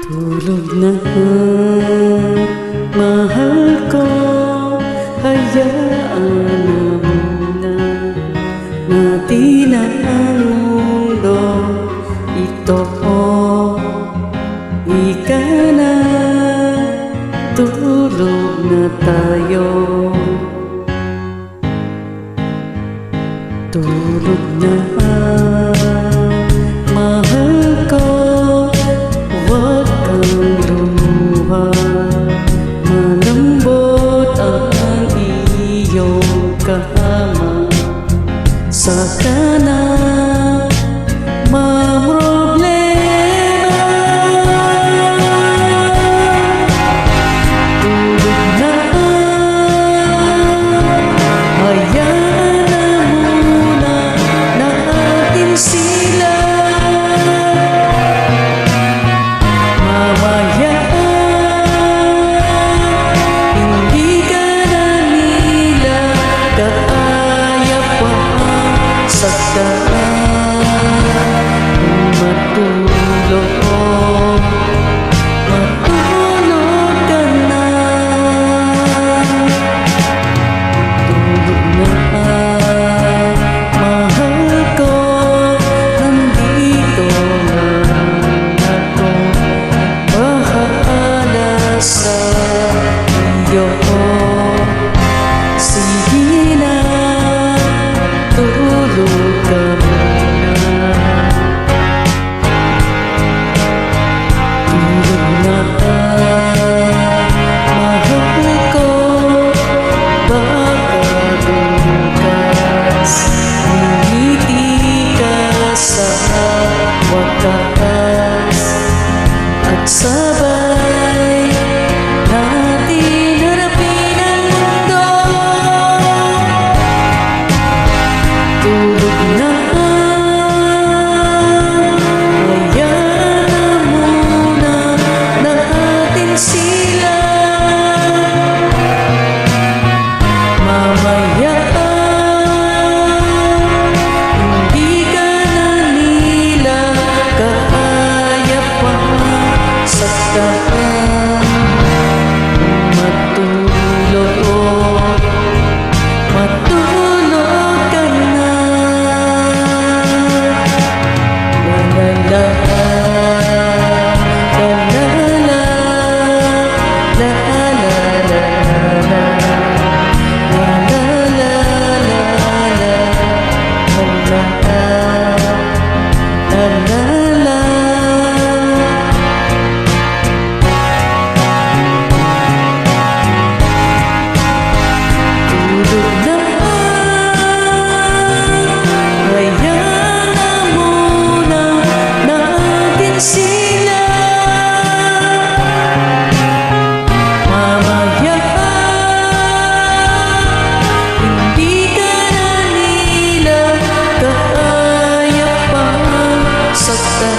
Tulog na, mahal ko, hayaan na muna natin ang mundo ito. Ika na, tulog na tayo. Tulog na, mahal ko, huwag kang lumuha. Malambot ang iyong kahama. Saka na mamroblema. Tulog na, hayaan na muna natin sila. Mamaya hindi ka na nila kaaya pa. Saka matulog, matulog ka na. Tulog na, mahal ko, nandito lang ako, bahala sa iyo. Sige na, tulog ka muna. Tulog na, mahal ko, baka bukas ngumiti ka sa wakas, at sabay natin harapin ang mundo. Tulog na, hayaan na muna natin sila. Mamaya hindi ka na nila kaaya pa. Saka matulog, matulog ka na. La la la, la la la, la la la la, la la la la, la la la. Tulog na, hayaan na muna natin sila. Mamaya hindi ka na nila kaaya pa. Saka